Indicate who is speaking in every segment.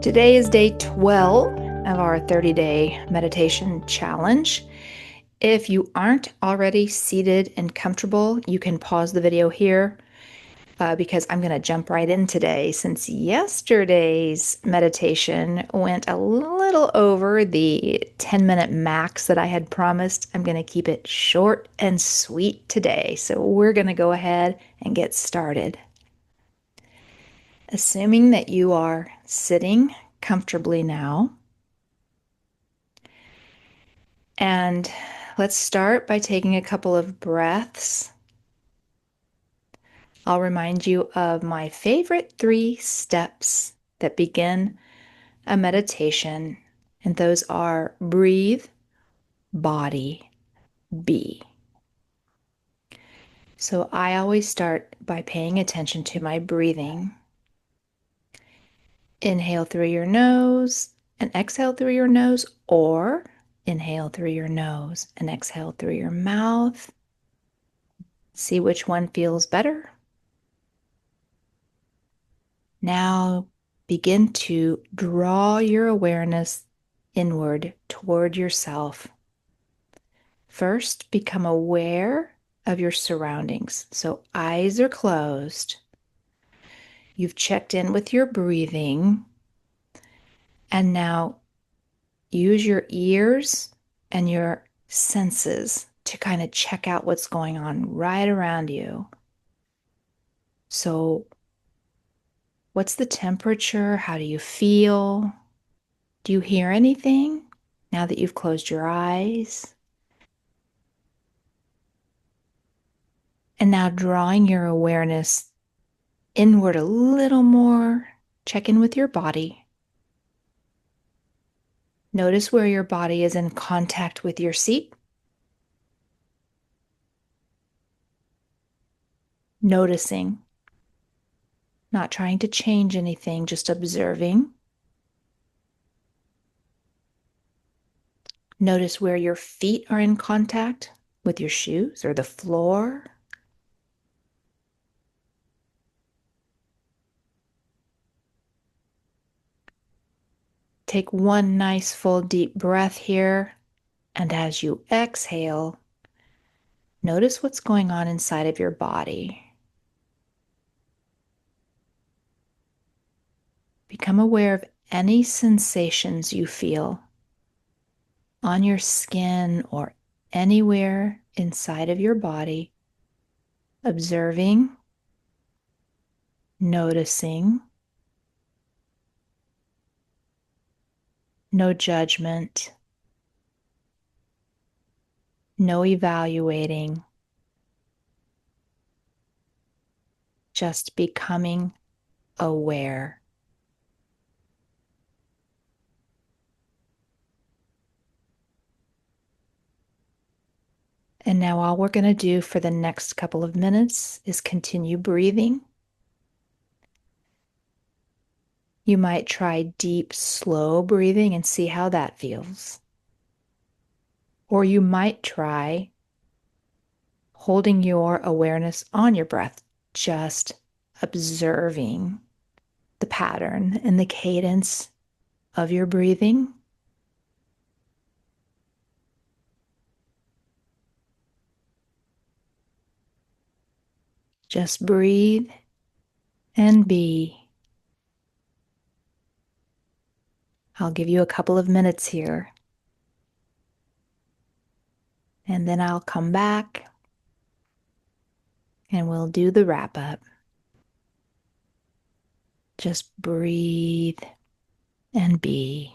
Speaker 1: Today is day 12 of our 30-day meditation challenge. If you aren't already seated and comfortable, you can pause the video here because I'm going to jump right in today. Since yesterday's meditation went a little over the 10-minute max that I had promised, I'm going to keep it short and sweet today. So we're going to go ahead and get started. Assuming that you are sitting comfortably now, and let's start by taking a couple of breaths. I'll remind you of my favorite 3 steps that begin a meditation, and those are breathe, body, be. So I always start by paying attention to my breathing. Inhale through your nose and exhale through your nose, or inhale through your nose and exhale through your mouth. See which one feels better. Now begin to draw your awareness inward toward yourself. First, become aware of your surroundings. So eyes are closed. You've checked in with your breathing. And now use your ears and your senses to kind of check out what's going on right around you. So, what's the temperature? How do you feel? Do you hear anything now that you've closed your eyes? And now drawing your awareness inward a little more, check in with your body. Notice where your body is in contact with your seat. Noticing, not trying to change anything, just observing. Notice where your feet are in contact with your shoes or the floor. Take one nice full deep breath here, and as you exhale, notice what's going on inside of your body. Become aware of any sensations you feel on your skin or anywhere inside of your body, observing, noticing, no judgment, no evaluating, just becoming aware. And now all we're going to do for the next couple of minutes is continue breathing. You might try deep, slow breathing and see how that feels. Or you might try holding your awareness on your breath, just observing the pattern and the cadence of your breathing. Just breathe and be. I'll give you a couple of minutes here, and then I'll come back and we'll do the wrap up. Just breathe and be.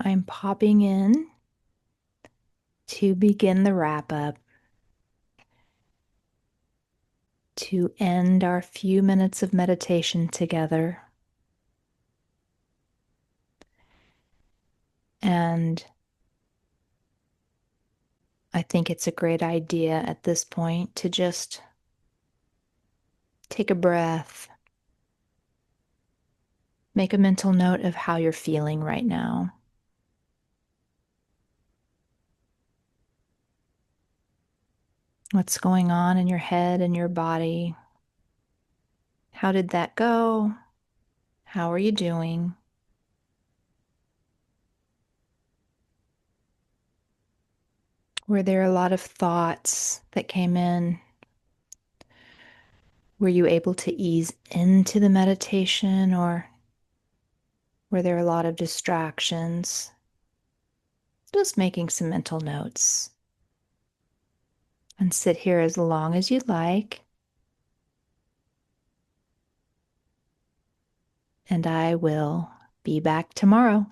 Speaker 1: I'm popping in to begin the wrap up, to end our few minutes of meditation together. And I think it's a great idea at this point to just take a breath, make a mental note of how you're feeling right now. What's going on in your head and your body? How did that go? How are you doing? Were there a lot of thoughts that came in? Were you able to ease into the meditation, or were there a lot of distractions? Just making some mental notes. And sit here as long as you'd like. And I will be back tomorrow.